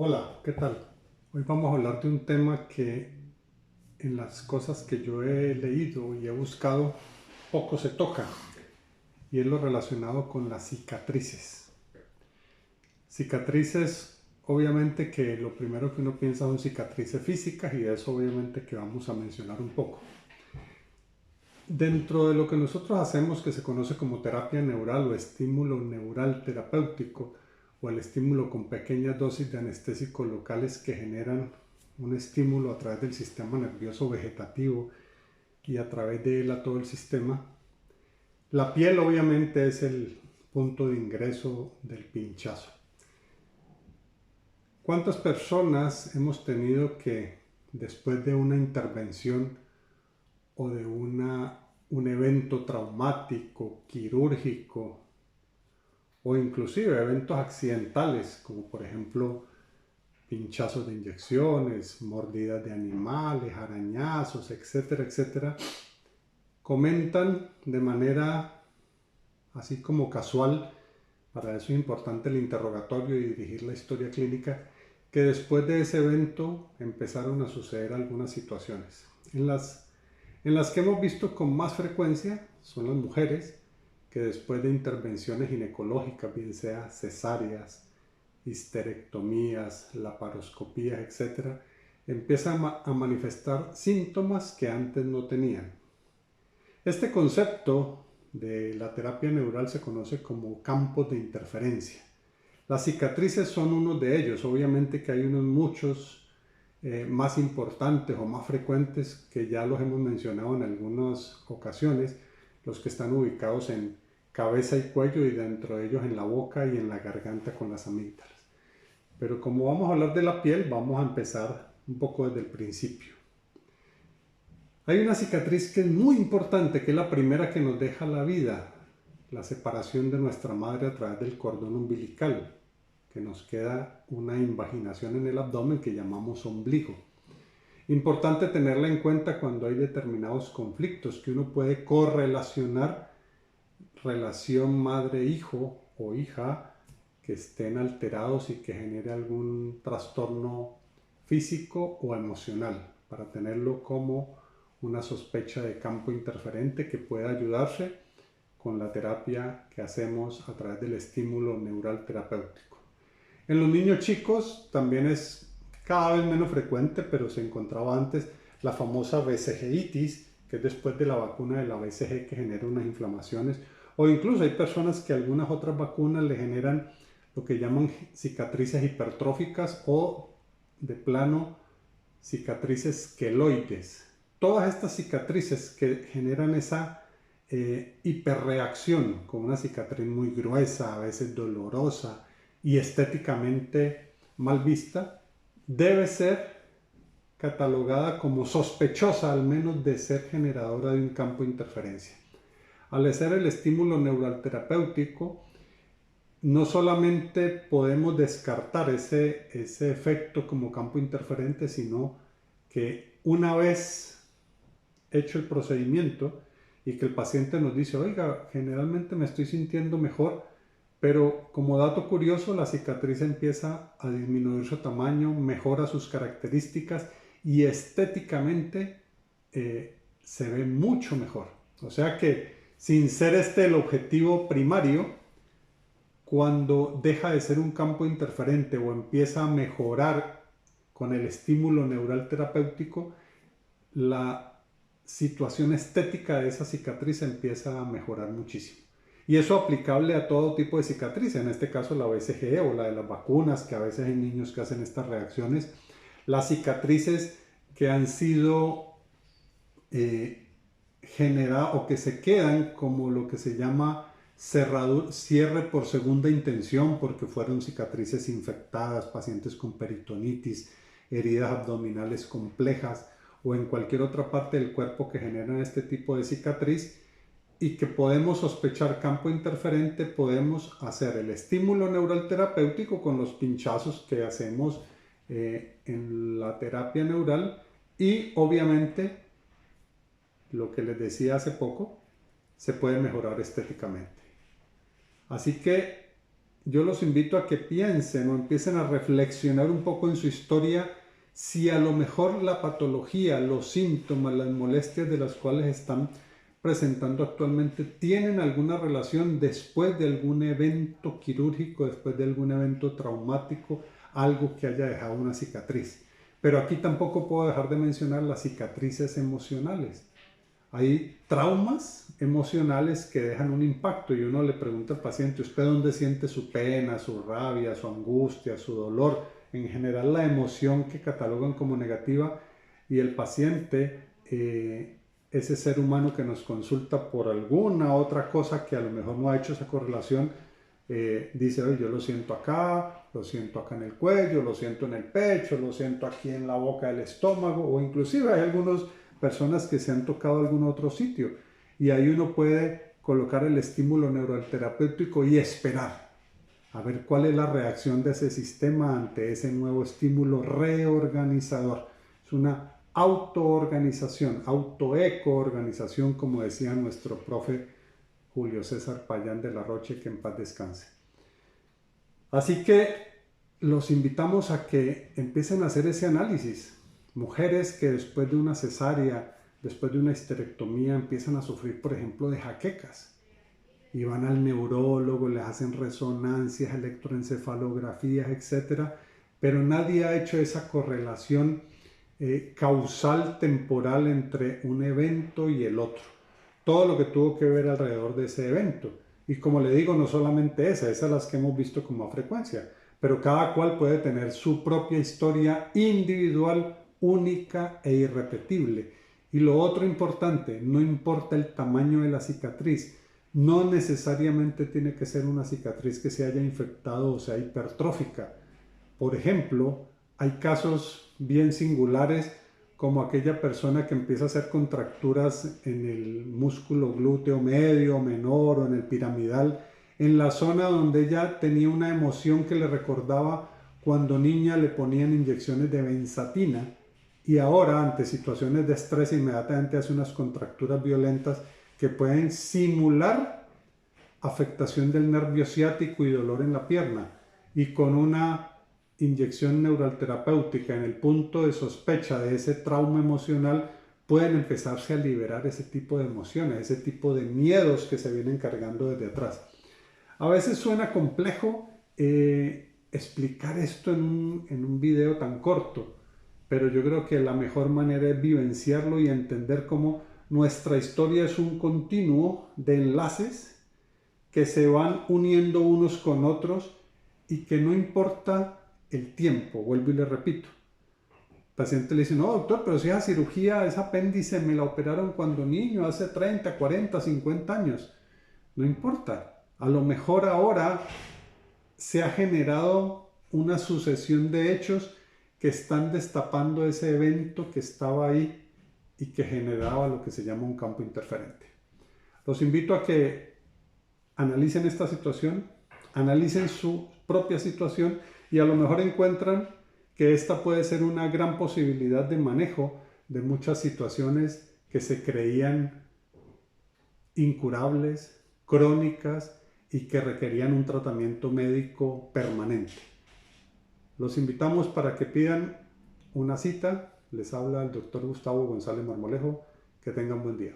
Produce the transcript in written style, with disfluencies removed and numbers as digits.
Hola, ¿qué tal? Hoy vamos a hablar de un tema que en las cosas que yo he leído y he buscado poco se toca, y es lo relacionado con las cicatrices. Cicatrices, obviamente que lo primero que uno piensa son cicatrices físicas, y de eso obviamente que vamos a mencionar un poco. Dentro de lo que nosotros hacemos, que se conoce como terapia neural o estímulo neural terapéutico, o el estímulo con pequeñas dosis de anestésicos locales que generan un estímulo a través del sistema nervioso vegetativo y a través de él a todo el sistema, la piel obviamente es el punto de ingreso del pinchazo. ¿Cuántas personas hemos tenido que, después de una intervención o de un evento traumático, quirúrgico, o inclusive eventos accidentales, como por ejemplo pinchazos de inyecciones, mordidas de animales, arañazos, etcétera, etcétera, comentan de manera así como casual, para eso es importante el interrogatorio y dirigir la historia clínica, que después de ese evento empezaron a suceder algunas situaciones. En las que hemos visto con más frecuencia son las mujeres que después de intervenciones ginecológicas, bien sea cesáreas, histerectomías, laparoscopías, etcétera, empiezan a manifestar síntomas que antes no tenían. Este concepto de la terapia neural se conoce como campos de interferencia. Las cicatrices son uno de ellos. Obviamente que hay unos muchos más importantes o más frecuentes que ya los hemos mencionado en algunas ocasiones, los que están ubicados en cabeza y cuello, y dentro de ellos en la boca y en la garganta con las amígdalas. Pero como vamos a hablar de la piel, vamos a empezar un poco desde el principio. Hay una cicatriz que es muy importante, que es la primera que nos deja la vida, la separación de nuestra madre a través del cordón umbilical, que nos queda una invaginación en el abdomen que llamamos ombligo. Importante tenerla en cuenta cuando hay determinados conflictos que uno puede correlacionar, relación madre-hijo o hija, que estén alterados y que genere algún trastorno físico o emocional, para tenerlo como una sospecha de campo interferente que pueda ayudarse con la terapia que hacemos a través del estímulo neural terapéutico. En los niños chicos también es cada vez menos frecuente, pero se encontraba antes la famosa BCGitis, que es después de la vacuna de la BCG, que genera unas inflamaciones, o incluso hay personas que algunas otras vacunas le generan lo que llaman cicatrices hipertróficas o de plano cicatrices queloides. Todas estas cicatrices que generan esa hiperreacción con una cicatriz muy gruesa, a veces dolorosa y estéticamente mal vista, debe ser catalogada como sospechosa al menos de ser generadora de un campo de interferencia. Al hacer el estímulo neural terapéutico, no solamente podemos descartar ese efecto como campo interferente, sino que una vez hecho el procedimiento y que el paciente nos dice, oiga, generalmente me estoy sintiendo mejor, pero como dato curioso, la cicatriz empieza a disminuir su tamaño, mejora sus características y estéticamente se ve mucho mejor. O sea que sin ser este el objetivo primario, cuando deja de ser un campo interferente o empieza a mejorar con el estímulo neural terapéutico, la situación estética de esa cicatriz empieza a mejorar muchísimo. Y eso aplicable a todo tipo de cicatriz, en este caso la BCG o la de las vacunas, que a veces hay niños que hacen estas reacciones. Las cicatrices que han sido generadas o que se quedan como lo que se llama cierre por segunda intención, porque fueron cicatrices infectadas, pacientes con peritonitis, heridas abdominales complejas o en cualquier otra parte del cuerpo que generan este tipo de cicatriz, y que podemos sospechar campo interferente. Podemos hacer el estímulo neural terapéutico con los pinchazos que hacemos en la terapia neural, y obviamente lo que les decía hace poco, se puede mejorar estéticamente. Así que yo los invito a que piensen o empiecen a reflexionar un poco en su historia si a lo mejor la patología, los síntomas, las molestias de las cuales están presentando actualmente tienen alguna relación después de algún evento quirúrgico, después de algún evento traumático, algo que haya dejado una cicatriz. Pero aquí tampoco puedo dejar de mencionar las cicatrices emocionales. Hay traumas emocionales que dejan un impacto y uno le pregunta al paciente, ¿usted dónde siente su pena, su rabia, su angustia, su dolor? En general la emoción que catalogan como negativa, y el paciente, ese ser humano que nos consulta por alguna otra cosa que a lo mejor no ha hecho esa correlación, dice, oye, yo lo siento acá en el cuello, lo siento en el pecho, lo siento aquí en la boca del estómago, o inclusive hay algunas personas que se han tocado algún otro sitio, y ahí uno puede colocar el estímulo neuroterapéutico y esperar a ver cuál es la reacción de ese sistema ante ese nuevo estímulo reorganizador. Es una autoorganización, autoecoorganización, como decía nuestro profe Julio César Payán de la Roche, que en paz descanse. Así que los invitamos a que empiecen a hacer ese análisis. Mujeres que después de una cesárea, después de una histerectomía, empiezan a sufrir, por ejemplo, de jaquecas. Y van al neurólogo, les hacen resonancias, electroencefalografías, etc. Pero nadie ha hecho esa correlación causal temporal entre un evento y el otro. Todo lo que tuvo que ver alrededor de ese evento. Y como le digo, no solamente esas las que hemos visto con más frecuencia, pero cada cual puede tener su propia historia individual, única e irrepetible. Y lo otro importante, no importa el tamaño de la cicatriz, no necesariamente tiene que ser una cicatriz que se haya infectado o sea hipertrófica. Por ejemplo, hay casos bien singulares como aquella persona que empieza a hacer contracturas en el músculo glúteo medio, menor o en el piramidal, en la zona donde ella tenía una emoción que le recordaba cuando niña le ponían inyecciones de benzatina, y ahora ante situaciones de estrés inmediatamente hace unas contracturas violentas que pueden simular afectación del nervio ciático y dolor en la pierna, y con una inyección neuralterapéutica en el punto de sospecha de ese trauma emocional pueden empezarse a liberar ese tipo de emociones, ese tipo de miedos que se vienen cargando desde atrás. A veces suena complejo explicar esto en un video tan corto, pero yo creo que la mejor manera es vivenciarlo y entender cómo nuestra historia es un continuo de enlaces que se van uniendo unos con otros y que no importa el tiempo, vuelvo y le repito. El paciente le dice, no doctor, pero si esa cirugía, ese apéndice me la operaron cuando niño, hace 30, 40, 50 años. No importa, a lo mejor ahora se ha generado una sucesión de hechos que están destapando ese evento que estaba ahí y que generaba lo que se llama un campo interferente. Los invito a que analicen esta situación, analicen su propia situación y a lo mejor encuentran que esta puede ser una gran posibilidad de manejo de muchas situaciones que se creían incurables, crónicas y que requerían un tratamiento médico permanente. Los invitamos para que pidan una cita. Les habla el doctor Gustavo González Marmolejo. Que tengan buen día.